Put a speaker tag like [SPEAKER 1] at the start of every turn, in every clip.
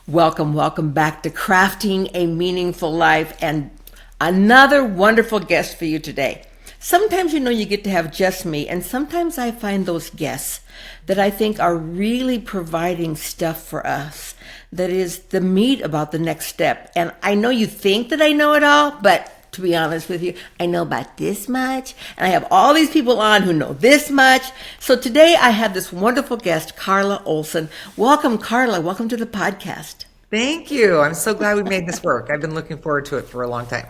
[SPEAKER 1] Welcome, welcome back to Crafting a Meaningful Life, and another wonderful guest for you today. Sometimes you get to have just me, and sometimes I find those guests that I think are really providing stuff for us that is the meat about the next step. And I know you think that I know it all, but to be honest with you, I know about this much, and I have all these people on who know this much. So today I have this wonderful guest, Karla Olson. Welcome, Karla. Welcome to the podcast.
[SPEAKER 2] Thank you. I'm so glad we made this work. I've been looking forward to it for a long time.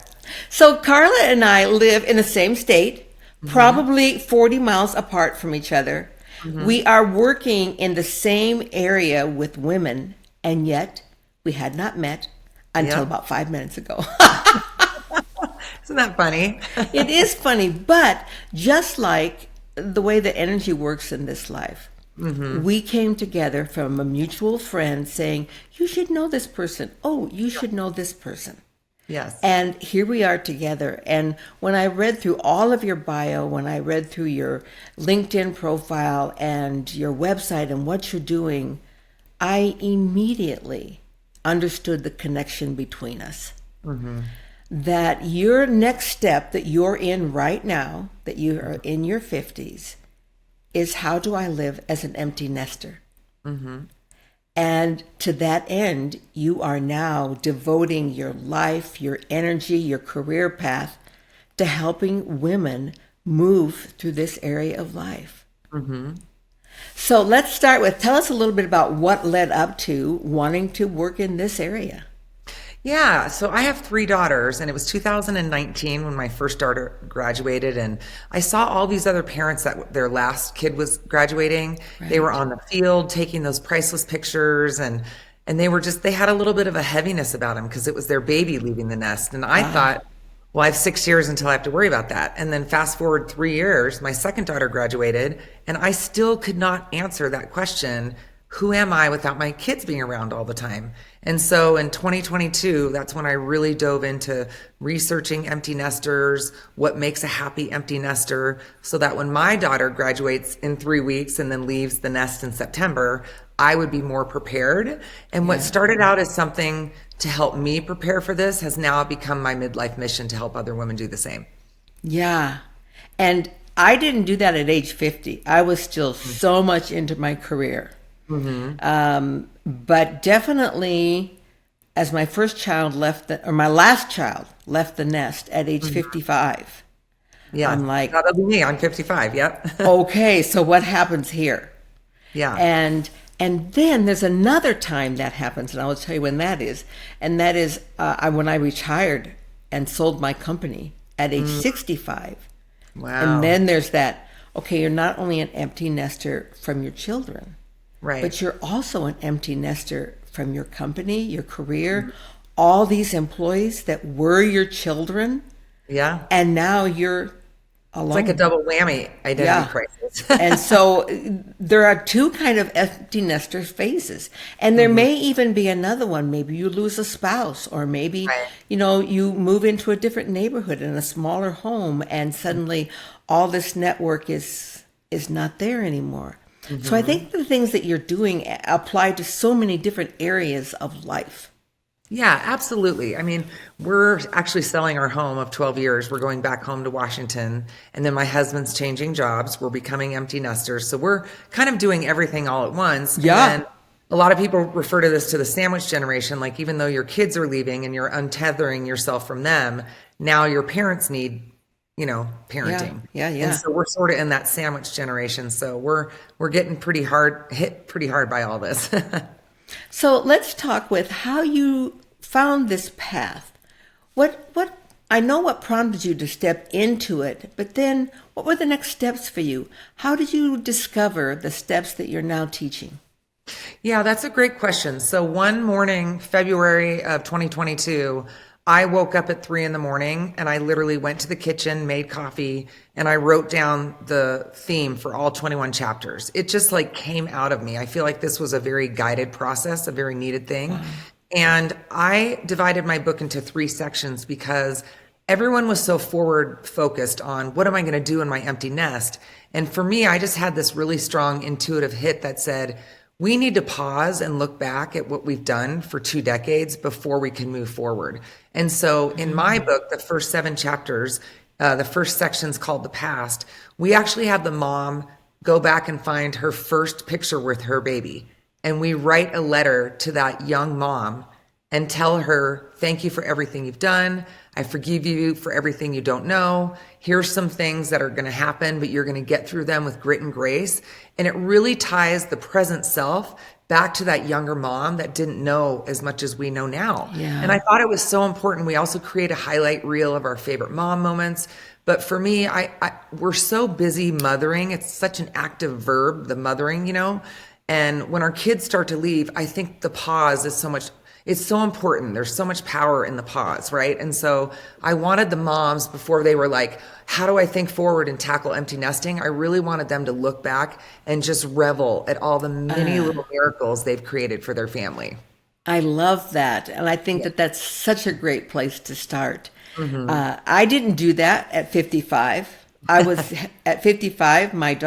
[SPEAKER 1] So Karla and I live in the same state, probably 40 miles apart from each other. We are working in the same area with women, and yet we had not met until about 5 minutes ago.
[SPEAKER 2] Isn't that funny?
[SPEAKER 1] It is funny, but just like the way the energy works in this life, we came together from a mutual friend saying, you should know this person. Oh, you should know this person.
[SPEAKER 2] Yes.
[SPEAKER 1] And here we are together. And when I read through all of your bio, when I read through your LinkedIn profile and your website and what you're doing, I immediately understood the connection between us. That your next step that you're in right now, that you are in your 50s, is how do I live as an empty nester? And to that end, you are now devoting your life, your energy, your career path to helping women move through this area of life. So let's start with, tell us a little bit about what led up to wanting to work in this area.
[SPEAKER 2] Yeah, so I have 3 daughters, and it was 2019 when my first daughter graduated, and I saw all these other parents that their last kid was graduating.
[SPEAKER 1] Right.
[SPEAKER 2] They were on the field taking those priceless pictures, and they had a little bit of a heaviness about them because it was their baby leaving the nest. And I thought, well, I have 6 years until I have to worry about that. And then fast forward 3 years, my second daughter graduated, and I still could not answer that question. Who am I without my kids being around all the time? And so in 2022, that's when I really dove into researching empty nesters, what makes a happy empty nester, so that when my daughter graduates in 3 weeks and then leaves the nest in September, I would be more prepared. And what started out as something to help me prepare for this has now become my midlife mission to help other women do the same.
[SPEAKER 1] Yeah. And I didn't do that at age 50. I was still so much into my career. But definitely, as my first child my last child left the nest at age 55.
[SPEAKER 2] Yeah,
[SPEAKER 1] I'm like,
[SPEAKER 2] that'll be me. I'm 55. Yep.
[SPEAKER 1] okay, so what happens here?
[SPEAKER 2] Yeah.
[SPEAKER 1] And then there's another time that happens, and I will tell you when that is. And that is when I retired and sold my company at age 65.
[SPEAKER 2] Wow.
[SPEAKER 1] And then there's that, okay, you're not only an empty nester from your children,
[SPEAKER 2] Right.
[SPEAKER 1] but you're also an empty nester from your company, your career, all these employees that were your children.
[SPEAKER 2] Yeah.
[SPEAKER 1] And now you're alone.
[SPEAKER 2] It's like a double whammy identity crisis.
[SPEAKER 1] And so there are 2 kind of empty nester phases. And there may even be another one. Maybe you lose a spouse, or maybe, you move into a different neighborhood in a smaller home, and suddenly all this network is not there anymore. So I think the things that you're doing apply to so many different areas of life.
[SPEAKER 2] Yeah, absolutely. I mean, we're actually selling our home of 12 years. We're going back home to Washington, and then my husband's changing jobs. We're becoming empty nesters. So we're kind of doing everything all at once.
[SPEAKER 1] Yeah.
[SPEAKER 2] And a lot of people refer to this to the sandwich generation. Like, even though your kids are leaving and you're untethering yourself from them, now your parents need parenting.
[SPEAKER 1] Yeah.
[SPEAKER 2] And so we're sort of in that sandwich generation. So we're getting hit pretty hard by all this.
[SPEAKER 1] So let's talk with how you found this path. I know what prompted you to step into it, but then what were the next steps for you? How did you discover the steps that you're now teaching?
[SPEAKER 2] Yeah, that's a great question. So one morning, February of 2022, I woke up at 3 a.m. and I literally went to the kitchen, made coffee, and I wrote down the theme for all 21 chapters. It just came out of me. I feel like this was a very guided process, a very needed thing. Wow. And I divided my book into 3 sections because everyone was so forward focused on what am I going to do in my empty nest? And for me, I just had this really strong intuitive hit that said, we need to pause and look back at what we've done for 2 decades before we can move forward. And so in my book, the first 7 chapters, the first section's called The Past. We actually have the mom go back and find her first picture with her baby. And we write a letter to that young mom and tell her, thank you for everything you've done. I forgive you for everything you don't know. Here's some things that are going to happen, but you're going to get through them with grit and grace. And it really ties the present self back to that younger mom that didn't know as much as we know now.
[SPEAKER 1] Yeah.
[SPEAKER 2] And I thought it was so important. We also create a highlight reel of our favorite mom moments. But for me, we're so busy mothering. It's such an active verb, the mothering, And when our kids start to leave, I think the pause is it's so important. There's so much power in the pause, right? And so I wanted the moms, before they were like, how do I think forward and tackle empty nesting? I really wanted them to look back and just revel at all the many little miracles they've created for their family.
[SPEAKER 1] I love that. And I think that that's such a great place to start. I didn't do that at 55. I was at 55, my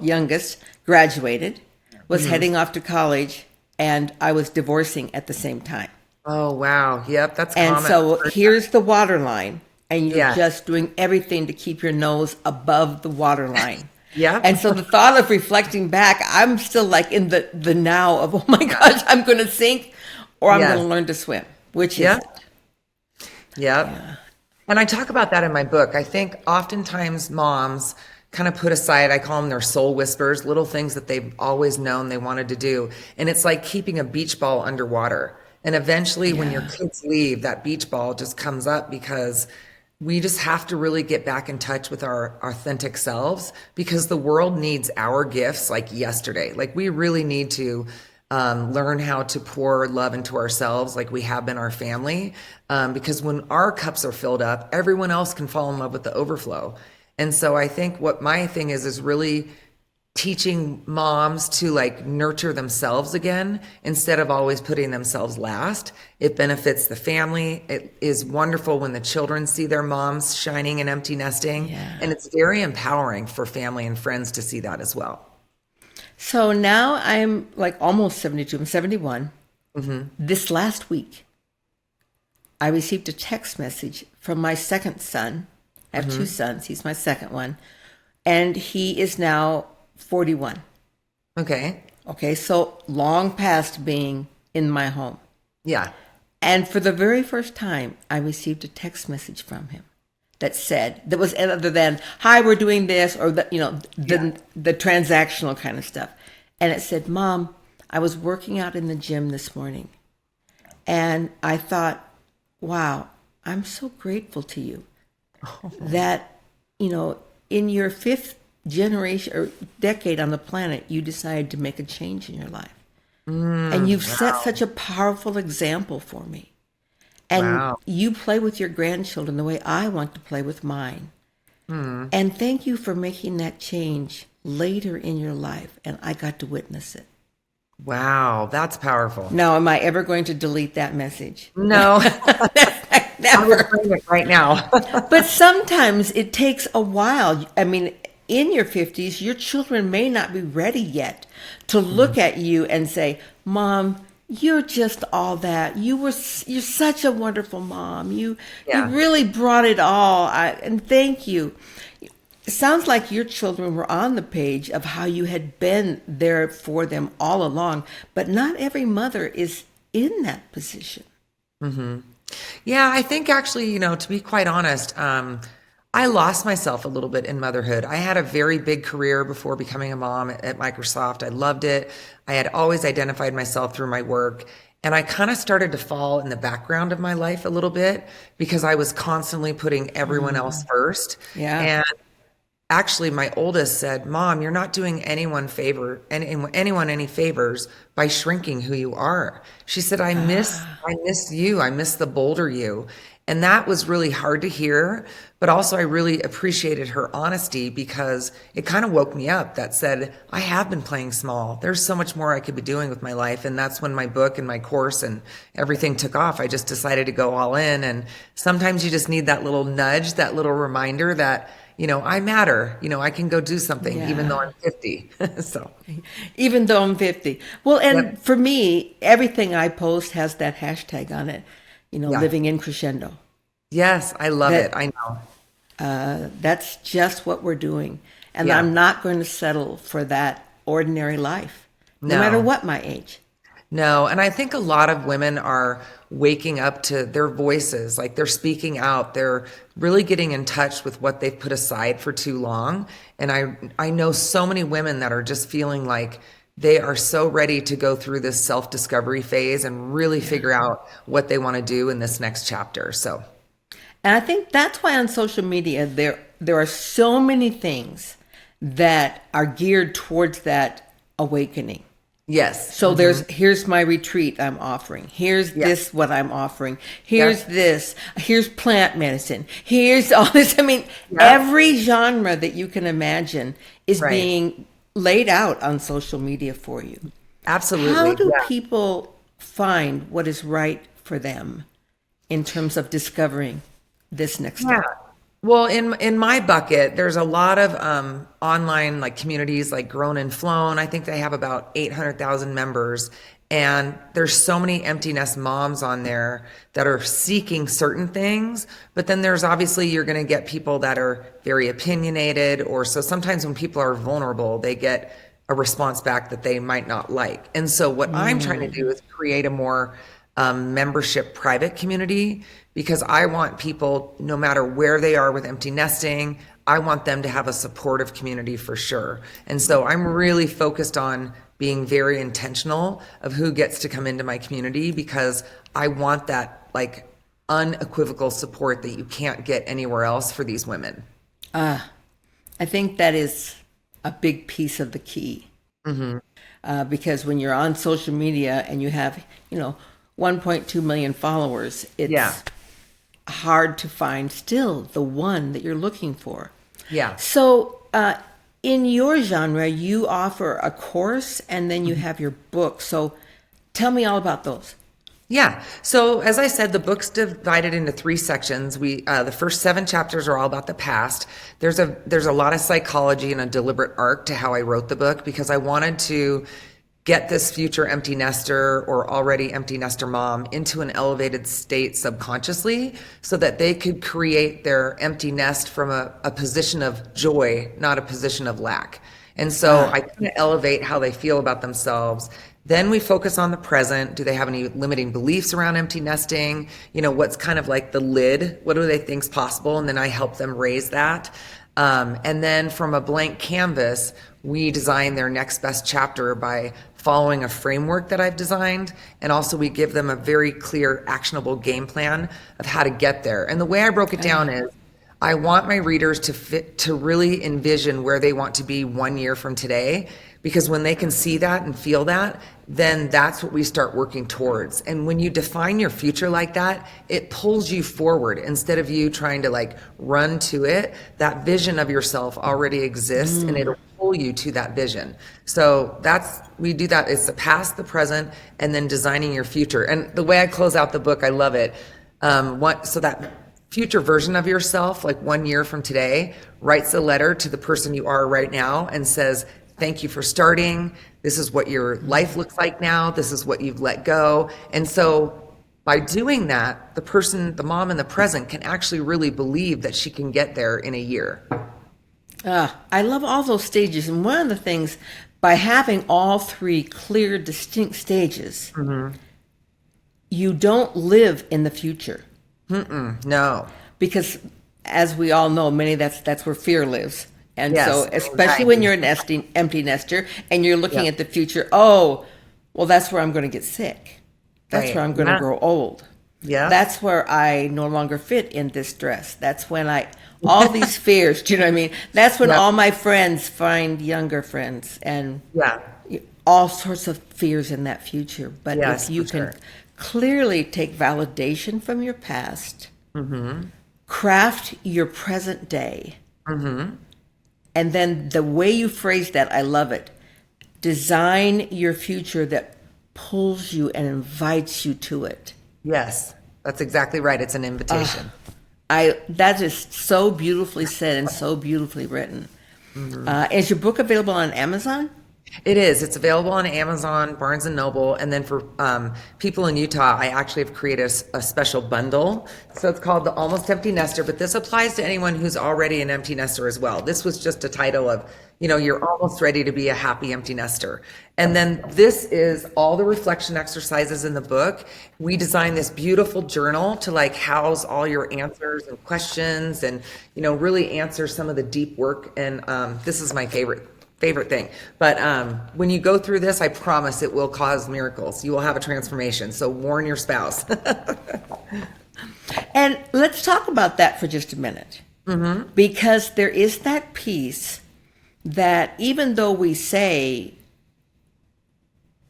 [SPEAKER 1] youngest graduated, was heading off to college, and I was divorcing at the same time.
[SPEAKER 2] Oh, wow. Yep, that's
[SPEAKER 1] And
[SPEAKER 2] common.
[SPEAKER 1] so here's the waterline, and you're
[SPEAKER 2] Yeah.
[SPEAKER 1] just doing everything to keep your nose above the waterline.
[SPEAKER 2] Yep.
[SPEAKER 1] And so the thought of reflecting back, I'm still like in the now of, oh my gosh, I'm going to sink or I'm
[SPEAKER 2] Yes.
[SPEAKER 1] going to learn to swim. Which is
[SPEAKER 2] Yep.
[SPEAKER 1] it?
[SPEAKER 2] Yep.
[SPEAKER 1] Yeah.
[SPEAKER 2] And I talk about that in my book. I think oftentimes moms kind of put aside, I call them their soul whispers, little things that they've always known they wanted to do. And it's like keeping a beach ball underwater. And eventually when your kids leave, that beach ball just comes up, because we just have to really get back in touch with our authentic selves, because the world needs our gifts like yesterday. Like we really need to learn how to pour love into ourselves like we have been our family. Because when our cups are filled up, everyone else can fall in love with the overflow. And so I think what my thing is really teaching moms to like nurture themselves again instead of always putting themselves last. It benefits the family. It is wonderful when the children see their moms shining and empty nesting.
[SPEAKER 1] Yeah.
[SPEAKER 2] And it's very empowering for family and friends to see that as well.
[SPEAKER 1] So now I'm like almost 72. I'm 71. This last week, I received a text message from my second son. I have 2 sons. He's my second one. And he is now 41.
[SPEAKER 2] Okay.
[SPEAKER 1] Okay, so long past being in my home.
[SPEAKER 2] Yeah.
[SPEAKER 1] And for the very first time, I received a text message from him that was other than, hi, we're doing this, or the transactional kind of stuff. And it said, Mom, I was working out in the gym this morning, and I thought, wow, I'm so grateful to you that, in your 5th generation or decade on the planet, you decided to make a change in your life. And you've set such a powerful example for me. And you play with your grandchildren the way I want to play with mine. And thank you for making that change later in your life. And I got to witness it.
[SPEAKER 2] Wow. That's powerful.
[SPEAKER 1] Now, am I ever going to delete that message?
[SPEAKER 2] No.
[SPEAKER 1] Never.
[SPEAKER 2] I'm doing it right now.
[SPEAKER 1] But sometimes it takes a while. I mean, in your 50s, your children may not be ready yet to look at you and say, Mom, you're just all that. You're such a wonderful mom. You really brought it all. And thank you. It sounds like your children were on the page of how you had been there for them all along, but not every mother is in that position.
[SPEAKER 2] Yeah, I think actually, to be quite honest, I lost myself a little bit in motherhood. I had a very big career before becoming a mom at Microsoft. I loved it. I had always identified myself through my work. And I kind of started to fall in the background of my life a little bit because I was constantly putting everyone else first.
[SPEAKER 1] Yeah.
[SPEAKER 2] And actually, my oldest said, Mom, you're not doing anyone any favors by shrinking who you are. She said, I miss you. I miss the bolder you. And that was really hard to hear. But also, I really appreciated her honesty because it kind of woke me up. That said, I have been playing small. There's so much more I could be doing with my life. And that's when my book and my course and everything took off. I just decided to go all in. And sometimes you just need that little nudge, that little reminder that I matter, I can go do something even though
[SPEAKER 1] Yeah.
[SPEAKER 2] I'm 50. So,
[SPEAKER 1] Even though I'm 50. Well, and
[SPEAKER 2] yep.
[SPEAKER 1] for me, everything I post has that hashtag on it,
[SPEAKER 2] Yeah.
[SPEAKER 1] living in crescendo.
[SPEAKER 2] Yes, I love it.
[SPEAKER 1] That
[SPEAKER 2] I know.
[SPEAKER 1] that's just what we're doing. And
[SPEAKER 2] Yeah.
[SPEAKER 1] I'm not going to settle for that ordinary life, no matter
[SPEAKER 2] No.
[SPEAKER 1] what my age.
[SPEAKER 2] No, and I think a lot of women are waking up to their voices, like they're speaking out. They're really getting in touch with what they've put aside for too long. And I know so many women that are just feeling like they are so ready to go through this self-discovery phase and really
[SPEAKER 1] Yeah.
[SPEAKER 2] figure out what they want to do in this next chapter. So,
[SPEAKER 1] And I think that's why on social media there are so many things that are geared towards that awakening.
[SPEAKER 2] yes.
[SPEAKER 1] So here's my retreat I'm offering. Here's
[SPEAKER 2] Yeah.
[SPEAKER 1] this what I'm offering. Here's
[SPEAKER 2] Yep.
[SPEAKER 1] this. Here's plant medicine. Here's all this. I mean,
[SPEAKER 2] Yep.
[SPEAKER 1] every genre that you can imagine is
[SPEAKER 2] Right.
[SPEAKER 1] being laid out on social media for you. How
[SPEAKER 2] Absolutely.
[SPEAKER 1] do
[SPEAKER 2] Yeah.
[SPEAKER 1] people find what is right for them in terms of discovering this next
[SPEAKER 2] Yeah.
[SPEAKER 1] step?
[SPEAKER 2] Well, in my bucket, there's a lot of online like communities like Grown and Flown. I think they have about 800,000 members, and there's so many empty nest moms on there that are seeking certain things. But then there's obviously you're going to get people that are very opinionated, or so sometimes when people are vulnerable, they get a response back that they might not like. And so what I'm trying to do is create a more membership private community because I want people, no matter where they are with empty nesting, I want them to have a supportive community for sure. And so I'm really focused on being very intentional of who gets to come into my community because I want that like unequivocal support that you can't get anywhere else for these women.
[SPEAKER 1] I think that is a big piece of the key. Because when you're on social media and you have, 1.2 million followers,
[SPEAKER 2] Yeah.
[SPEAKER 1] it's hard to find still the one that you're looking for.
[SPEAKER 2] Yeah.
[SPEAKER 1] So, in your genre, you offer a course and then you have your book. So, tell me all about those.
[SPEAKER 2] Yeah. So as I said, the book's divided into 3 sections. The first 7 chapters are all about the past. There's a lot of psychology and a deliberate arc to how I wrote the book because I wanted to get this future empty nester or already empty nester mom into an elevated state subconsciously so that they could create their empty nest from a position of joy, not a position of lack. And so I kind of elevate how they feel about themselves. Then we focus on the present. Do they have any limiting beliefs around empty nesting? What's kind of like the lid? What do they think's possible? And then I help them raise that. And then from a blank canvas, we design their next best chapter by following a framework that I've designed. And also we give them a very clear, actionable game plan of how to get there. And the way I broke it down is I want my readers to really envision where they want to be 1 year from today, because when they can see that and feel that, then that's what we start working towards. And when you define your future like that, it pulls you forward instead of you trying to like run to it. That vision of yourself already exists and it'll pull you to that vision. So we do that. It's the past, the present, and then designing your future. And the way I close out the book, I love it. So that future version of yourself, like 1 year from today, writes a letter to the person you are right now and says, thank you for starting. This is what your life looks like now. This is what you've let go. And so by doing that, the mom in the present can actually really believe that she can get there in a year.
[SPEAKER 1] I love all those stages. And one of the things, by having all 3 clear, distinct stages, you don't live in the future.
[SPEAKER 2] No.
[SPEAKER 1] Because as we all know, that's where fear lives. And
[SPEAKER 2] Yes,
[SPEAKER 1] so, especially
[SPEAKER 2] anxiety.
[SPEAKER 1] when you're an empty nester and you're looking
[SPEAKER 2] Yeah.
[SPEAKER 1] at the future, oh, well, that's where I'm going to get sick. That's
[SPEAKER 2] Right.
[SPEAKER 1] where I'm going to
[SPEAKER 2] Yeah.
[SPEAKER 1] grow old.
[SPEAKER 2] Yeah.
[SPEAKER 1] That's where I no longer fit in this dress. That's when all these fears, do you know what I mean? That's when
[SPEAKER 2] Yeah.
[SPEAKER 1] all my friends find younger friends and
[SPEAKER 2] Yeah.
[SPEAKER 1] all sorts of fears in that future. But
[SPEAKER 2] Yes,
[SPEAKER 1] if you
[SPEAKER 2] for
[SPEAKER 1] can
[SPEAKER 2] sure.
[SPEAKER 1] clearly take validation from your past,
[SPEAKER 2] Mm-hmm.
[SPEAKER 1] craft your present day, and then the way you phrase that, I love it. Design your future that pulls you and invites you to it.
[SPEAKER 2] Yes. That's exactly right. It's an invitation.
[SPEAKER 1] That is so beautifully said and so beautifully written. Is your book available on Amazon?
[SPEAKER 2] It is. It's available on Amazon, Barnes and Noble, and then for people in Utah, I actually have created a special bundle. So it's called the Almost Empty Nester, but this applies to anyone who's already an empty nester as well. This was just a title of, you're almost ready to be a happy empty nester. And then this is all the reflection exercises in the book. We designed this beautiful journal to like house all your answers and questions and, really answer some of the deep work. And this is my favorite thing. But when you go through this, I promise it will cause miracles. You will have a transformation. So warn your spouse.
[SPEAKER 1] And let's talk about that for just a minute. Because there is that piece that even though we say,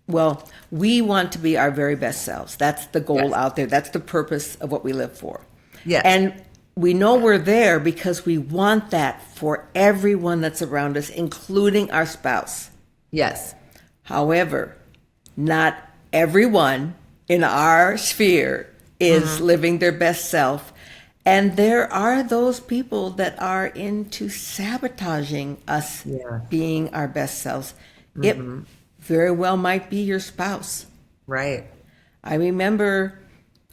[SPEAKER 1] well, we want to be our very best selves. That's the goal out there. That's the purpose of what we live for.
[SPEAKER 2] Yes.
[SPEAKER 1] And we know we're there because we want that for everyone that's around us, including our spouse.
[SPEAKER 2] Yes.
[SPEAKER 1] However, not everyone in our sphere is living their best self. And there are those people that are into sabotaging us being our best selves. It very well might be your spouse.
[SPEAKER 2] Right.
[SPEAKER 1] I remember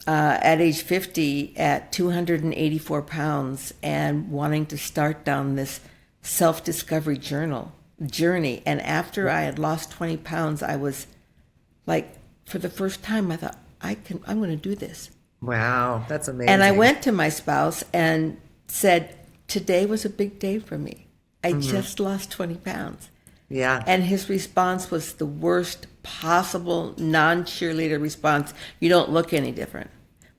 [SPEAKER 1] at age 50 at 284 pounds and wanting to start down this self-discovery journey. And after I had lost 20 pounds, I was like, for the first time, I thought, I'm going to do this.
[SPEAKER 2] Wow, that's amazing.
[SPEAKER 1] And I went to my spouse and said, today was a big day for me. I just lost 20 pounds.
[SPEAKER 2] Yeah.
[SPEAKER 1] And his response was the worst possible non-cheerleader response. You don't look any different.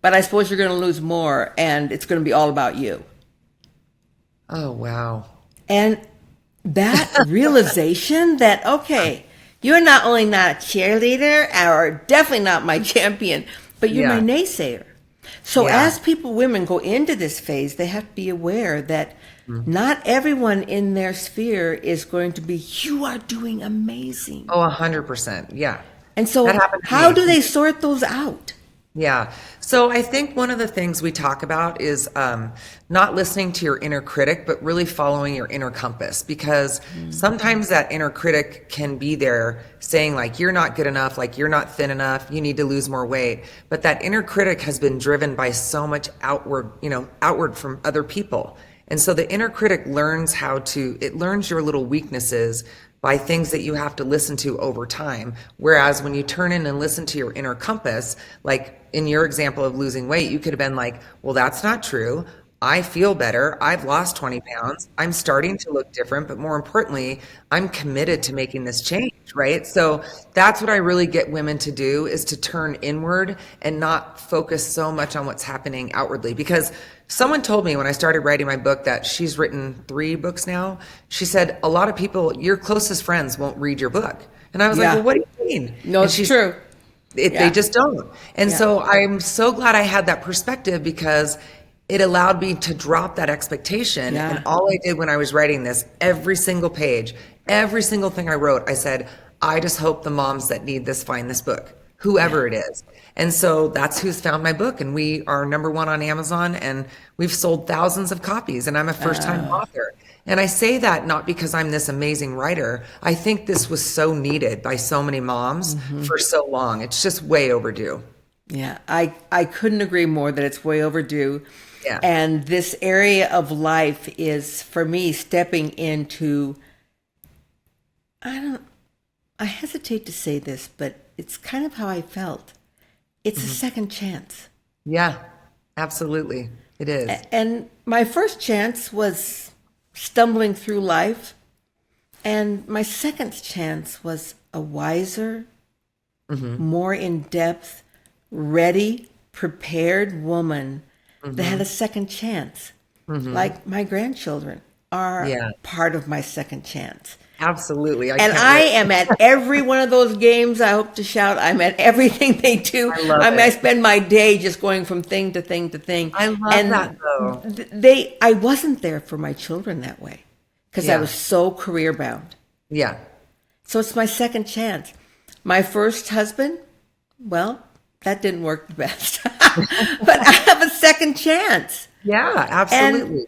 [SPEAKER 1] But I suppose you're going to lose more and it's going to be all about you.
[SPEAKER 2] Oh, wow.
[SPEAKER 1] And that realization that, okay, you're not only not a cheerleader or definitely not my champion, but you're my naysayer. So as women go into this phase, they have to be aware that not everyone in their sphere is going to be, you are doing amazing.
[SPEAKER 2] Oh, 100%. Yeah.
[SPEAKER 1] And so how do they sort those out?
[SPEAKER 2] Yeah. So I think one of the things we talk about is not listening to your inner critic, but really following your inner compass, because sometimes that inner critic can be there saying like, you're not good enough, like you're not thin enough, you need to lose more weight. But that inner critic has been driven by so much outward from other people. And so the inner critic learns learns your little weaknesses by things that you have to listen to over time. Whereas when you turn in and listen to your inner compass, like in your example of losing weight, you could have been like, well, that's not true. I feel better. I've lost 20 pounds. I'm starting to look different, but more importantly, I'm committed to making this change, right? So that's what I really get women to do, is to turn inward and not focus so much on what's happening outwardly. Because someone told me when I started writing my book that she's written 3 books now. She said, a lot of people, your closest friends won't read your book. And I was like, well, what do you mean?
[SPEAKER 1] No, it's true.
[SPEAKER 2] They just don't. And so I'm so glad I had that perspective, because it allowed me to drop that expectation.
[SPEAKER 1] Yeah.
[SPEAKER 2] And all I did when I was writing this, every single page, every single thing I wrote, I said, I just hope the moms that need this find this book, whoever it is. And so that's who's found my book. And we are #1 on Amazon, and we've sold thousands of copies, and I'm a first-time author. And I say that not because I'm this amazing writer. I think this was so needed by so many moms for so long. It's just way overdue.
[SPEAKER 1] Yeah, I couldn't agree more that it's way overdue.
[SPEAKER 2] Yeah.
[SPEAKER 1] And this area of life is, for me, stepping into, I hesitate to say this, but it's kind of how I felt. It's a second chance.
[SPEAKER 2] Yeah, absolutely. It is.
[SPEAKER 1] And my first chance was stumbling through life. And my second chance was a wiser, more in-depth, ready, prepared woman that had a second chance. Like my grandchildren are part of my second chance.
[SPEAKER 2] Absolutely.
[SPEAKER 1] I am at every one of those games. I hope to shout. I'm at everything they do. I spend my day just going from thing to thing to thing.
[SPEAKER 2] I love that though.
[SPEAKER 1] I wasn't there for my children that way because I was so career bound.
[SPEAKER 2] Yeah.
[SPEAKER 1] So it's my second chance. My first husband, well, that didn't work the best. But I have a second chance.
[SPEAKER 2] Yeah,
[SPEAKER 1] And
[SPEAKER 2] absolutely.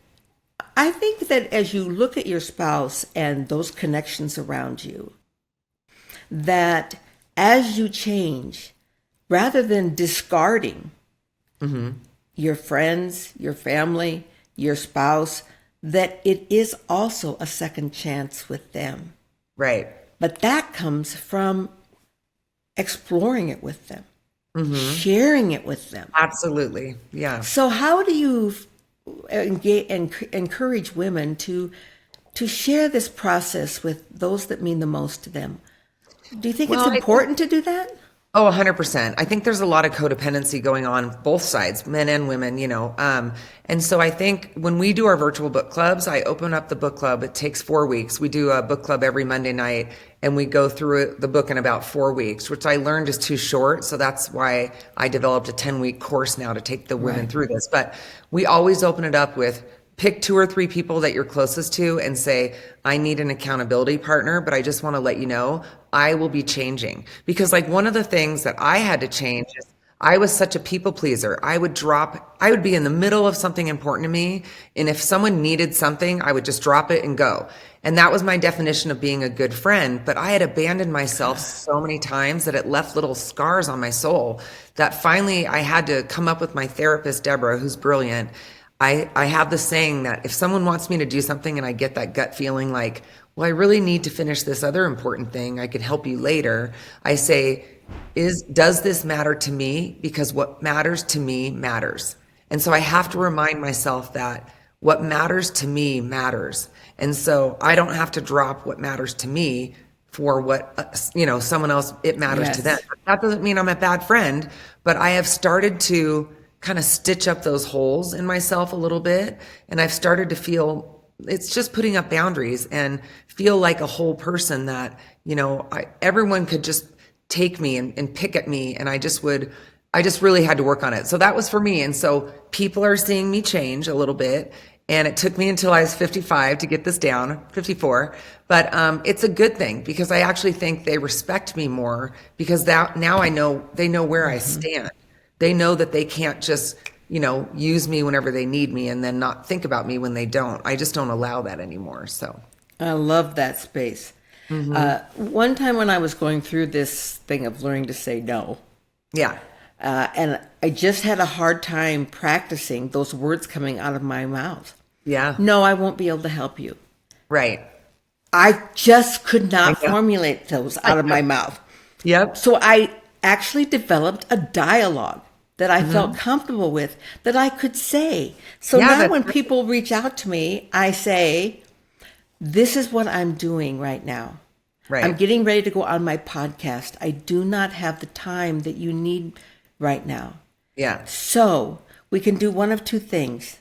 [SPEAKER 1] I think that as you look at your spouse and those connections around you, that as you change, rather than discarding your friends, your family, your spouse, that it is also a second chance with them.
[SPEAKER 2] Right.
[SPEAKER 1] But that comes from exploring it with them, sharing it with them.
[SPEAKER 2] Absolutely. Yeah.
[SPEAKER 1] So, how do you encourage women to share this process with those that mean the most to them? Do you think it's
[SPEAKER 2] Well, I think
[SPEAKER 1] important to do that?
[SPEAKER 2] Oh, 100%. I think there's a lot of codependency going on both sides, men and women, you know. And so I think when we do our virtual book clubs, I open up the book club. It takes 4 weeks. We do a book club every Monday night and we go through the book in about 4 weeks, which I learned is too short. So that's why I developed a 10-week course now to take the women
[SPEAKER 1] Right.
[SPEAKER 2] through this. But we always open it up with pick 2 or 3 people that you're closest to and say, I need an accountability partner, but I just want to let you know I will be changing. Because like one of the things that I had to change is I was such a people pleaser. I would be in the middle of something important to me. And if someone needed something, I would just drop it and go. And that was my definition of being a good friend. But I had abandoned myself so many times that it left little scars on my soul that finally I had to come up with my therapist, Deborah, who's brilliant. I have this saying that if someone wants me to do something and I get that gut feeling like, well, I really need to finish this other important thing, I could help you later. I say, does this matter to me? Because what matters to me matters. And so I have to remind myself that what matters to me matters. And so I don't have to drop what matters to me for what, someone else, it matters to them.
[SPEAKER 1] Yes.
[SPEAKER 2] That doesn't mean I'm a bad friend, but I have started to kind of stitch up those holes in myself a little bit. And I've started to feel it's just putting up boundaries and feel like a whole person that, everyone could just take me and pick at me. And I just really had to work on it. So that was for me. And so people are seeing me change a little bit. And it took me until I was 55 to get this down, 54. But it's a good thing because I actually think they respect me more because now I know they know where I stand. They know that they can't just, use me whenever they need me and then not think about me when they don't. I just don't allow that anymore. So,
[SPEAKER 1] I love that space. One time when I was going through this thing of learning to say no,
[SPEAKER 2] yeah,
[SPEAKER 1] and I just had a hard time practicing those words coming out of my mouth.
[SPEAKER 2] yeah,
[SPEAKER 1] No, I won't be able to help you.
[SPEAKER 2] right.
[SPEAKER 1] I just could
[SPEAKER 2] I
[SPEAKER 1] not
[SPEAKER 2] know.
[SPEAKER 1] formulate those out of my mouth.
[SPEAKER 2] Yep.
[SPEAKER 1] So I actually developed a dialogue that I felt comfortable with that I could say. So
[SPEAKER 2] Yeah,
[SPEAKER 1] now
[SPEAKER 2] that's
[SPEAKER 1] when
[SPEAKER 2] great.
[SPEAKER 1] people reach out to me, I say, this is what I'm doing right now.
[SPEAKER 2] Right.
[SPEAKER 1] I'm getting ready to go on my podcast. I do not have the time that you need right now.
[SPEAKER 2] Yeah.
[SPEAKER 1] So we can do one of two things.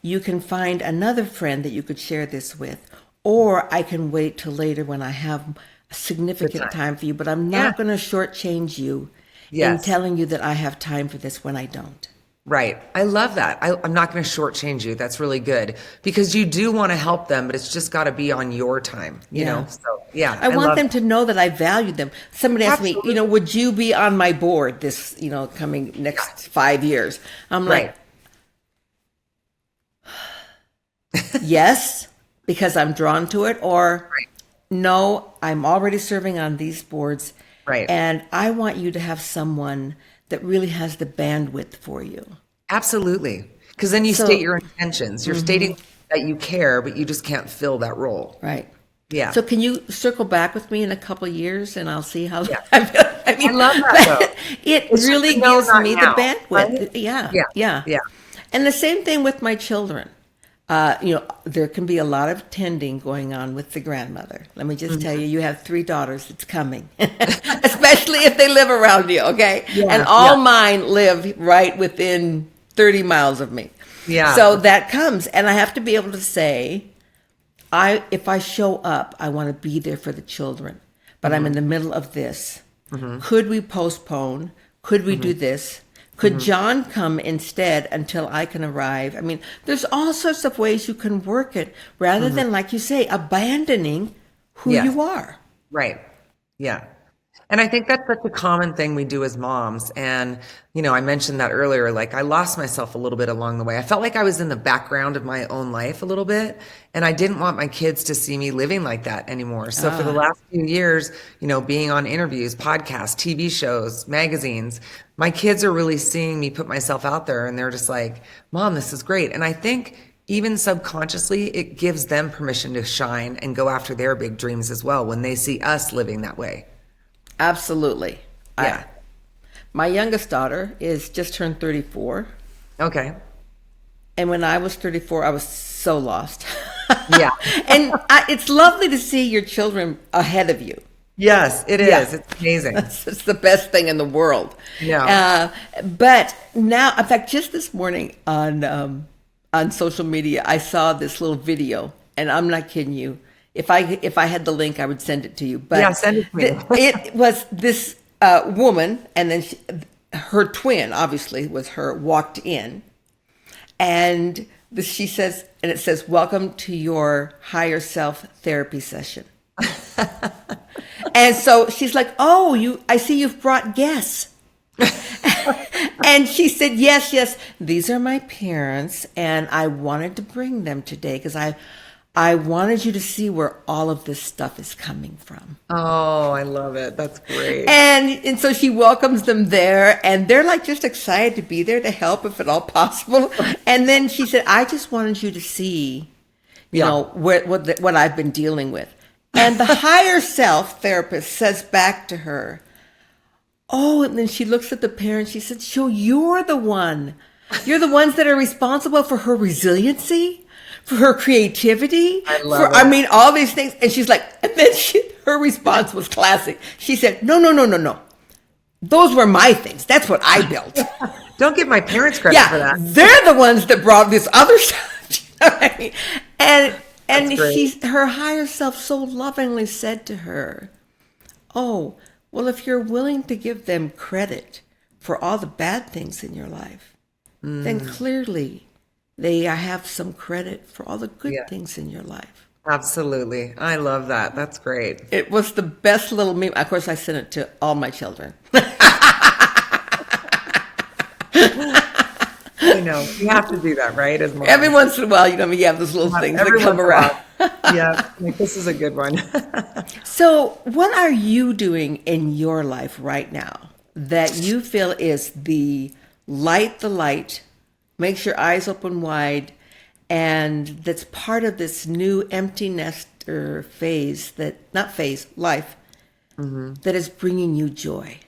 [SPEAKER 1] You can find another friend that you could share this with, or I can wait till later when I have a significant
[SPEAKER 2] Good
[SPEAKER 1] time for you, but I'm
[SPEAKER 2] Yeah.
[SPEAKER 1] not going to shortchange you in
[SPEAKER 2] Yes.
[SPEAKER 1] telling you that I have time for this when I don't.
[SPEAKER 2] Right. I love that. I'm not going to shortchange you. That's really good because you do want to help them, but it's just got to be on your time,
[SPEAKER 1] Yeah.
[SPEAKER 2] So, yeah,
[SPEAKER 1] I want
[SPEAKER 2] love
[SPEAKER 1] them to know that I value them. Somebody asked me,
[SPEAKER 2] Absolutely.
[SPEAKER 1] would you be on my board this, coming next 5 years? I'm like,
[SPEAKER 2] Right.
[SPEAKER 1] yes, because I'm drawn to it, or
[SPEAKER 2] Right.
[SPEAKER 1] no, I'm already serving on these boards,
[SPEAKER 2] Right.
[SPEAKER 1] and I want you to have someone that really has the bandwidth for you.
[SPEAKER 2] Absolutely. Because then you state
[SPEAKER 1] So,
[SPEAKER 2] your intentions. You're stating that you care, but you just can't fill that role.
[SPEAKER 1] right.
[SPEAKER 2] Yeah.
[SPEAKER 1] So can you circle back with me in a couple of years, and I'll see how
[SPEAKER 2] Yeah.
[SPEAKER 1] I mean,
[SPEAKER 2] I love that, though.
[SPEAKER 1] it
[SPEAKER 2] It's just
[SPEAKER 1] really
[SPEAKER 2] a no,
[SPEAKER 1] gives
[SPEAKER 2] not
[SPEAKER 1] me the
[SPEAKER 2] now,
[SPEAKER 1] bandwidth.
[SPEAKER 2] right?
[SPEAKER 1] Yeah,
[SPEAKER 2] Yeah.
[SPEAKER 1] yeah,
[SPEAKER 2] Yeah.
[SPEAKER 1] And the same thing with my children. There can be a lot of tending going on with the grandmother. Let me just tell you, you have 3 daughters. It's coming, especially if they live around you. Okay,
[SPEAKER 2] Yeah,
[SPEAKER 1] and all
[SPEAKER 2] yeah.
[SPEAKER 1] mine live right within 30 miles of me.
[SPEAKER 2] Yeah.
[SPEAKER 1] So that comes, and I have to be able to say, if I show up, I want to be there for the children, but I'm in the middle of this. Could we postpone? Could we do this? Could John come instead until I can arrive? I mean, there's all sorts of ways you can work it rather than, like you say, abandoning who
[SPEAKER 2] Yes.
[SPEAKER 1] you are.
[SPEAKER 2] Right. Yeah. And I think that's such a common thing we do as moms. And, I mentioned that earlier. Like, I lost myself a little bit along the way. I felt like I was in the background of my own life a little bit. And I didn't want my kids to see me living like that anymore. So for the
[SPEAKER 1] Ah,
[SPEAKER 2] last few years, being on interviews, podcasts, TV shows, magazines, my kids are really seeing me put myself out there. And they're just like, Mom, this is great. And I think even subconsciously, it gives them permission to shine and go after their big dreams as well when they see us living that way.
[SPEAKER 1] absolutely. I,
[SPEAKER 2] Yeah.
[SPEAKER 1] my youngest daughter is just turned 34.
[SPEAKER 2] Okay.
[SPEAKER 1] And when I was 34, I was so lost.
[SPEAKER 2] Yeah.
[SPEAKER 1] It's lovely to see your children ahead of you.
[SPEAKER 2] Yes, it
[SPEAKER 1] Yeah.
[SPEAKER 2] is. It's amazing.
[SPEAKER 1] It's the best thing in the world.
[SPEAKER 2] Yeah.
[SPEAKER 1] But now, in fact, just this morning on social media, I saw this little video, and I'm not kidding you. If I had the link, I would send it to you.
[SPEAKER 2] Yeah,
[SPEAKER 1] But
[SPEAKER 2] send it to me.
[SPEAKER 1] it was this woman, and then her twin, obviously, was her, walked in, and she says, and it says, "Welcome to your higher self therapy session." And so she's like, "Oh, I see you've brought guests." And she said, "Yes, yes, these are my parents, and I wanted to bring them today because I wanted you to see where all of this stuff is coming from."
[SPEAKER 2] Oh, I love it. That's great.
[SPEAKER 1] And so she welcomes them there, and they're like just excited to be there to help if at all possible. And then she said, "I just wanted you to see,
[SPEAKER 2] Yeah.
[SPEAKER 1] what I've been dealing with." And the higher self therapist says back to her, "Oh," and then she looks at the parents. She said, "So you're the one. You're the ones that are responsible for her resiliency, for her creativity,
[SPEAKER 2] I love
[SPEAKER 1] I
[SPEAKER 2] it.
[SPEAKER 1] mean, all these things." And she's like, and then her response was classic. She said, "No, no, no, no, no. Those were my things. That's what I built."
[SPEAKER 2] Don't give my parents credit for
[SPEAKER 1] Yeah,
[SPEAKER 2] that.
[SPEAKER 1] they're the ones that brought this other stuff. You know what I mean? And
[SPEAKER 2] That's great.
[SPEAKER 1] her higher self so lovingly said to her, "Oh, well, if you're willing to give them credit for all the bad things in your life, then clearly they have some credit for all the good
[SPEAKER 2] Yeah,
[SPEAKER 1] things in your life."
[SPEAKER 2] absolutely. I love that. That's great.
[SPEAKER 1] It was the best little meme. Of course, I sent it to all my children.
[SPEAKER 2] You have to do that, right? As moms.
[SPEAKER 1] Every once in a while, you have those little things that
[SPEAKER 2] Every
[SPEAKER 1] come
[SPEAKER 2] once in a
[SPEAKER 1] around.
[SPEAKER 2] while. Yeah, like this is a good one.
[SPEAKER 1] So, what are you doing in your life right now that you feel is the light, makes your eyes open wide, and that's part of this new empty nester phase life, that is bringing you joy?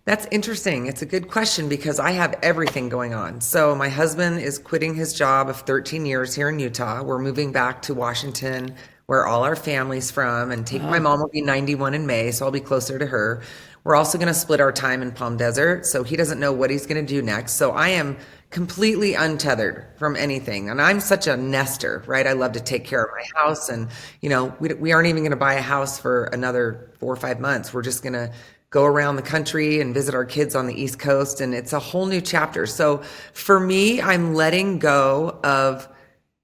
[SPEAKER 2] That's interesting. It's a good question because I have everything going on. So my husband is quitting his job of 13 years here in Utah. We're moving back to Washington, where all our family's from, and my mom will be 91 in May, so I'll be closer to her. We're also going to split our time in Palm Desert, so he doesn't know what he's going to do next. So I am completely untethered from anything. And I'm such a nester, right? I love to take care of my house. And, we aren't even going to buy a house for another 4 or 5 months. We're just going to go around the country and visit our kids on the East Coast. And it's a whole new chapter. So for me, I'm letting go of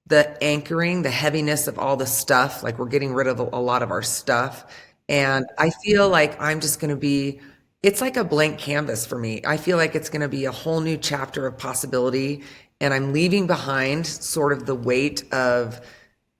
[SPEAKER 2] the anchoring, the heaviness of all the stuff. Like we're getting rid of a lot of our stuff. And I feel like I'm just going to it's like a blank canvas for me. I feel like it's going to be a whole new chapter of possibility. And I'm leaving behind sort of the weight of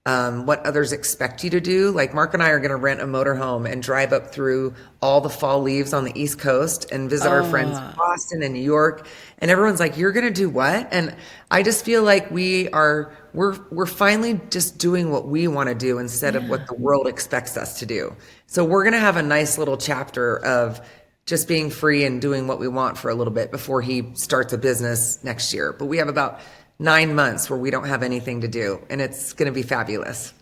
[SPEAKER 2] what others expect you to do. Like Mark and I are going to rent a motorhome and drive up through all the fall leaves on the East Coast and visit our friends in Boston and New York. And everyone's like, "You're going to do what?" And I just feel like we're finally just doing what we want to do instead of what the world expects us to do. So we're going to have a nice little chapter of just being free and doing what we want for a little bit before he starts a business next year. But we have about 9 months where we don't have anything to do, and it's going to be fabulous.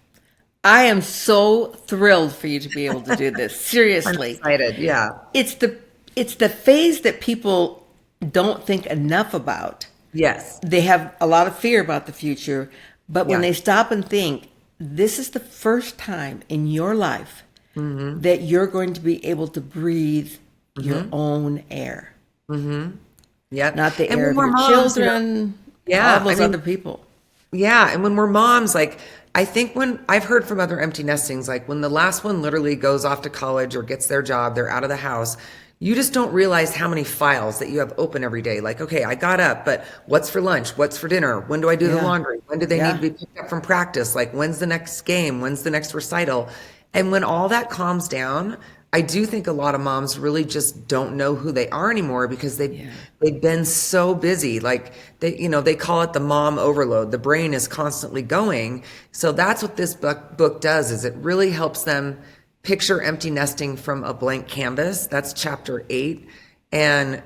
[SPEAKER 1] I am so thrilled for you to be able to do this.
[SPEAKER 2] I'm
[SPEAKER 1] Seriously.
[SPEAKER 2] excited. Yeah.
[SPEAKER 1] It's the phase that people don't think enough about.
[SPEAKER 2] Yes.
[SPEAKER 1] They have a lot of fear about the future, but when
[SPEAKER 2] Yeah.
[SPEAKER 1] they stop and think, this is the first time in your life that you're going to be able to breathe your own air,
[SPEAKER 2] Yep.
[SPEAKER 1] not the
[SPEAKER 2] And
[SPEAKER 1] air
[SPEAKER 2] when
[SPEAKER 1] of
[SPEAKER 2] we're
[SPEAKER 1] your
[SPEAKER 2] moms,
[SPEAKER 1] children,
[SPEAKER 2] Yeah,
[SPEAKER 1] all those
[SPEAKER 2] I mean,
[SPEAKER 1] other people.
[SPEAKER 2] Yeah, and when we're moms, like I think when I've heard from other empty nestings, like when the last one literally goes off to college or gets their job, they're out of the house. You just don't realize how many files that you have open every day. Like, okay, I got up, but what's for lunch? What's for dinner? When do I do the
[SPEAKER 1] Yeah.
[SPEAKER 2] laundry? When do they need to
[SPEAKER 1] Yeah.
[SPEAKER 2] be picked up from practice? Like, when's the next game? When's the next recital? And when all that calms down, I do think a lot of moms really just don't know who they are anymore because
[SPEAKER 1] Yeah.
[SPEAKER 2] they've been so busy. Like they call it the mom overload. The brain is constantly going. So that's what this book does is it really helps them picture empty nesting from a blank canvas. That's chapter 8. And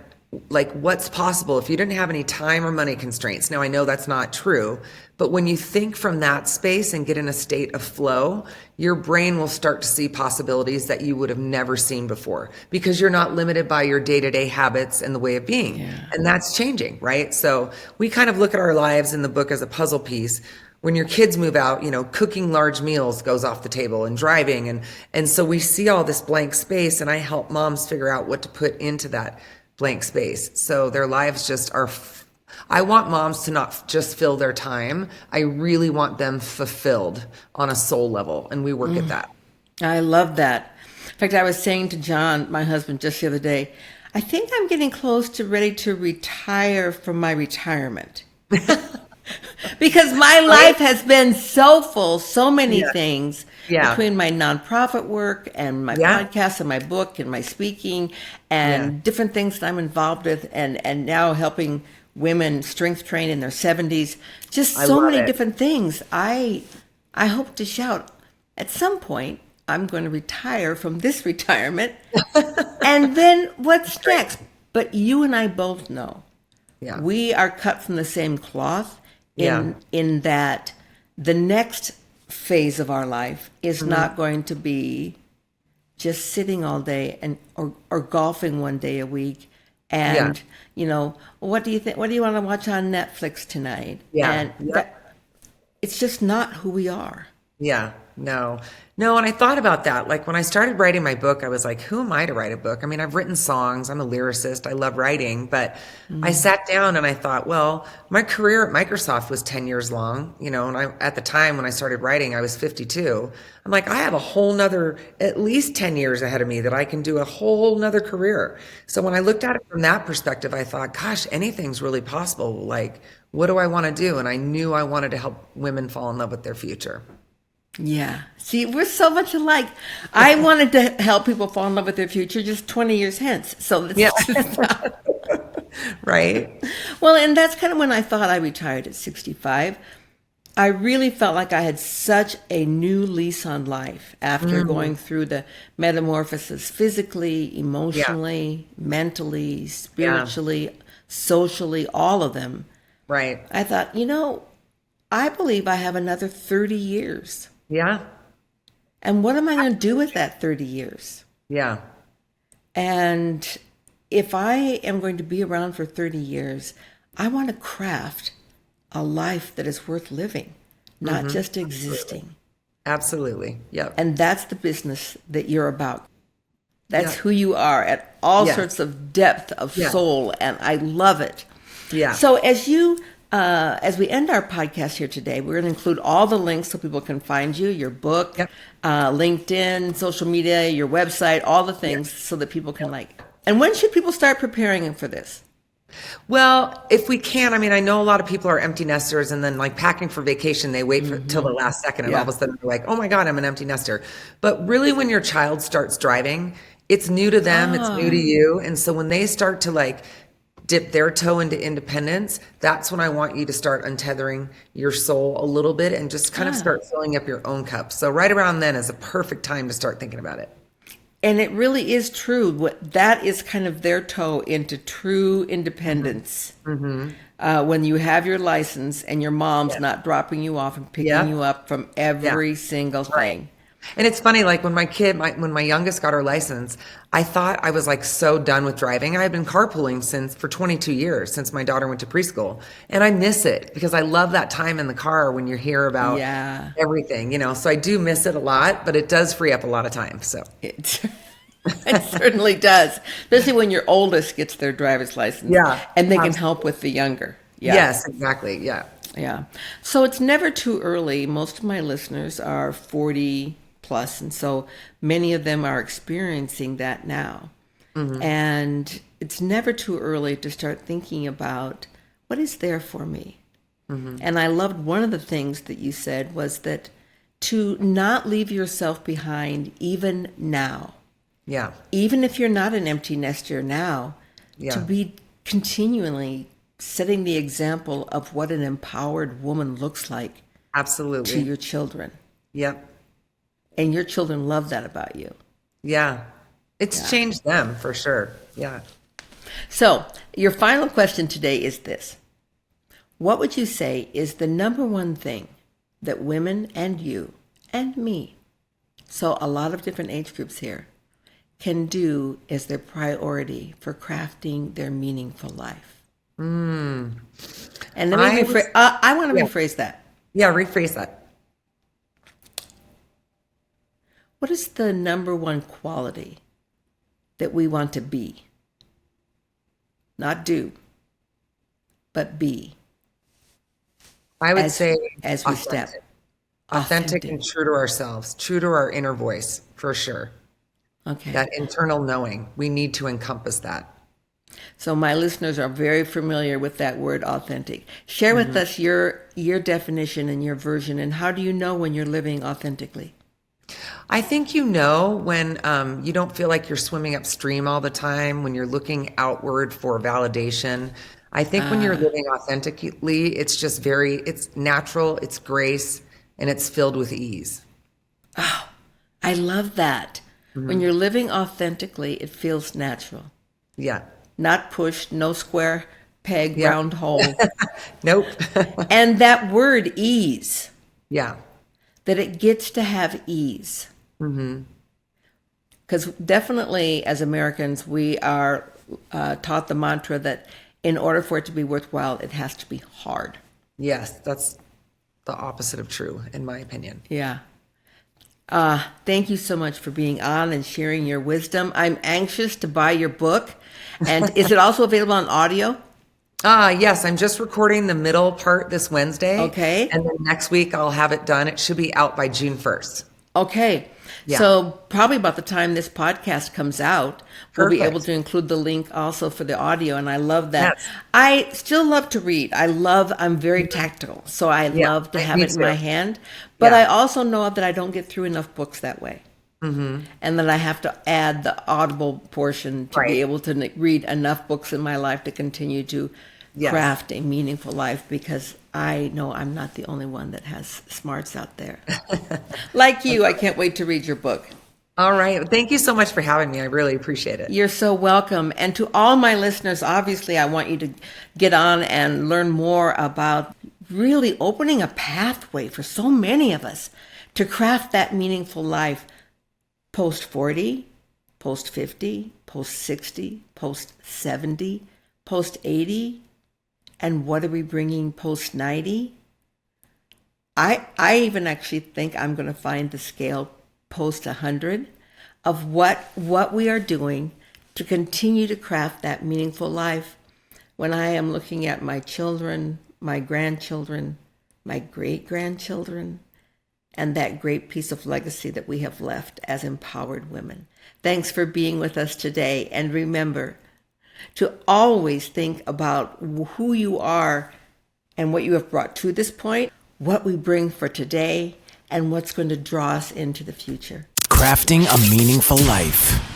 [SPEAKER 2] like what's possible if you didn't have any time or money constraints. Now I know that's not true, but when you think from that space and get in a state of flow, your brain will start to see possibilities that you would have never seen before because you're not limited by your day-to-day habits and the way of being.
[SPEAKER 1] Yeah.
[SPEAKER 2] And that's changing, right? So we kind of look at our lives in the book as a puzzle piece. When your kids move out, cooking large meals goes off the table and driving. And so we see all this blank space and I help moms figure out what to put into that blank space. So their lives just are. I want moms to not just fill their time. I really want them fulfilled on a soul level. And we work at that.
[SPEAKER 1] I love that. In fact, I was saying to John, my husband, just the other day, I think I'm getting close to ready to retire from my retirement. Because my life has been so full, so many things
[SPEAKER 2] Yeah.
[SPEAKER 1] between my nonprofit work and my
[SPEAKER 2] Yeah.
[SPEAKER 1] podcast and my book and my speaking and different things that I'm involved with and now helping women strength train in their 70s. Just
[SPEAKER 2] I
[SPEAKER 1] so
[SPEAKER 2] love
[SPEAKER 1] many
[SPEAKER 2] it.
[SPEAKER 1] different things. I hope to shout at some point I'm going to retire from this retirement. And then what's next? But you and I both know
[SPEAKER 2] Yeah.
[SPEAKER 1] we are cut from the same cloth
[SPEAKER 2] Yeah.
[SPEAKER 1] in that the next phase of our life is not going to be just sitting all day and or golfing one day a week and what do you think, what do you want to watch on Netflix tonight?
[SPEAKER 2] Yeah.
[SPEAKER 1] And it's just not who we are.
[SPEAKER 2] Yeah, no. No, and I thought about that. Like when I started writing my book, I was like, who am I to write a book? I mean, I've written songs, I'm a lyricist, I love writing, but I sat down and I thought, well, my career at Microsoft was 10 years long, and at the time when I started writing, I was 52. I'm like, I have a whole nother, at least 10 years ahead of me that I can do a whole nother career. So when I looked at it from that perspective, I thought, gosh, anything's really possible. Like, what do I want to do? And I knew I wanted to help women fall in love with their future.
[SPEAKER 1] Yeah. See, we're so much alike. I wanted to help people fall in love with their future just 20 years hence. So it's just
[SPEAKER 2] Right?
[SPEAKER 1] well, and that's kind of when I thought I retired at 65. I really felt like I had such a new lease on life after going through the metamorphosis physically, emotionally, mentally, spiritually, socially, all of them.
[SPEAKER 2] Right.
[SPEAKER 1] I thought, I believe I have another 30 years.
[SPEAKER 2] Yeah.
[SPEAKER 1] And what am I going to do with that 30 years?
[SPEAKER 2] Yeah.
[SPEAKER 1] And if I am going to be around for 30 years, I want to craft a life that is worth living, not just existing.
[SPEAKER 2] Absolutely. Yep.
[SPEAKER 1] And that's the business that you're about. That's who you are at all sorts of depth of soul, and I love it.
[SPEAKER 2] Yeah.
[SPEAKER 1] So as we end our podcast here today, we're going to include all the links so people can find you, your book, LinkedIn, social media, your website, all the things so that people can And when should people start preparing for this?
[SPEAKER 2] Well, if we can, I mean, I know a lot of people are empty nesters and then like packing for vacation, they wait till the last second and all of a sudden they're like, oh my God, I'm an empty nester. But really when your child starts driving, it's new to them, it's new to you. And so when they start to dip their toe into independence, that's when I want you to start untethering your soul a little bit and just kind of start filling up your own cup. So right around then is a perfect time to start thinking about it.
[SPEAKER 1] And it really is true. That is kind of their toe into true independence. When you have your license and your mom's not dropping you off and picking you up from every single thing.
[SPEAKER 2] And it's funny, like when when my youngest got her license, I thought I was so done with driving. I had been carpooling for 22 years since my daughter went to preschool. And I miss it because I love that time in the car when you hear about everything, So I do miss it a lot, but it does free up a lot of time. So
[SPEAKER 1] it certainly does, especially when your oldest gets their driver's license.
[SPEAKER 2] Yeah,
[SPEAKER 1] And they can help with the younger. Yeah.
[SPEAKER 2] Yes, exactly. Yeah.
[SPEAKER 1] Yeah. So it's never too early. Most of my listeners are 40 plus, and so many of them are experiencing that now. And it's never too early to start thinking about what is there for me. And I loved one of the things that you said was that to not leave yourself behind even now.
[SPEAKER 2] Yeah.
[SPEAKER 1] Even if you're not an empty nester now,
[SPEAKER 2] Yeah.
[SPEAKER 1] to be continually setting the example of what an empowered woman looks like to
[SPEAKER 2] Absolutely.
[SPEAKER 1] your children.
[SPEAKER 2] Yep.
[SPEAKER 1] And your children love that about you.
[SPEAKER 2] Yeah. It's changed them for sure. Yeah.
[SPEAKER 1] So, your final question today is this. What would you say is the number one thing that women and you and me, so a lot of different age groups here, can do as their priority for crafting their meaningful life? And let me I want to rephrase that.
[SPEAKER 2] Yeah, rephrase that.
[SPEAKER 1] What is the number one quality that we want to be? Not do, but be.
[SPEAKER 2] I would say
[SPEAKER 1] as we step.
[SPEAKER 2] Authentic and true to ourselves, true to our inner voice, for sure.
[SPEAKER 1] Okay.
[SPEAKER 2] That internal knowing, we need to encompass that.
[SPEAKER 1] So my listeners are very familiar with that word authentic. Share with us your definition and your version, and how do you know when you're living authentically?
[SPEAKER 2] I think you know when you don't feel like you're swimming upstream all the time, when you're looking outward for validation. I think when you're living authentically, it's just it's natural, it's grace, and it's filled with ease.
[SPEAKER 1] Oh, I love that. When you're living authentically, it feels natural.
[SPEAKER 2] Yeah.
[SPEAKER 1] Not pushed, no square peg, round hole.
[SPEAKER 2] Nope.
[SPEAKER 1] And that word ease,
[SPEAKER 2] Yeah.
[SPEAKER 1] that it gets to have ease. Because definitely as Americans, we are taught the mantra that in order for it to be worthwhile, it has to be hard.
[SPEAKER 2] Yes, that's the opposite of true, in my opinion.
[SPEAKER 1] Yeah. Thank you so much for being on and sharing your wisdom. I'm anxious to buy your book. And is it also available on audio?
[SPEAKER 2] Yes, I'm just recording the middle part this Wednesday.
[SPEAKER 1] Okay.
[SPEAKER 2] And then next week I'll have it done. It should be out by June 1st.
[SPEAKER 1] Okay.
[SPEAKER 2] Yeah.
[SPEAKER 1] So probably about the time this podcast comes out, we'll be
[SPEAKER 2] Perfect.
[SPEAKER 1] able to include the link also for the audio. And I love that.
[SPEAKER 2] Yes.
[SPEAKER 1] I still love to read. I'm very tactical. So I love to have
[SPEAKER 2] me
[SPEAKER 1] it in my
[SPEAKER 2] too.
[SPEAKER 1] hand. But
[SPEAKER 2] Yeah.
[SPEAKER 1] I also know that I don't get through enough books that way. And that I have to add the audible portion to
[SPEAKER 2] Right.
[SPEAKER 1] be able to read enough books in my life to continue to
[SPEAKER 2] Yes.
[SPEAKER 1] craft a meaningful life, because I know I'm not the only one that has smarts out there. Like you, I can't wait to read your book.
[SPEAKER 2] All right. Thank you so much for having me. I really appreciate it.
[SPEAKER 1] You're so welcome. And to all my listeners, obviously, I want you to get on and learn more about really opening a pathway for so many of us to craft that meaningful life post 40, post 50, post 60, post 70, post 80. And what are we bringing post 90? I even actually think I'm going to find the scale post 100 of what we are doing to continue to craft that meaningful life when I am looking at my children, my grandchildren, my great-grandchildren, and that great piece of legacy that we have left as empowered women. Thanks for being with us today. And remember to always think about who you are and what you have brought to this point, what we bring for today, and what's going to draw us into the future.
[SPEAKER 3] Crafting a meaningful life.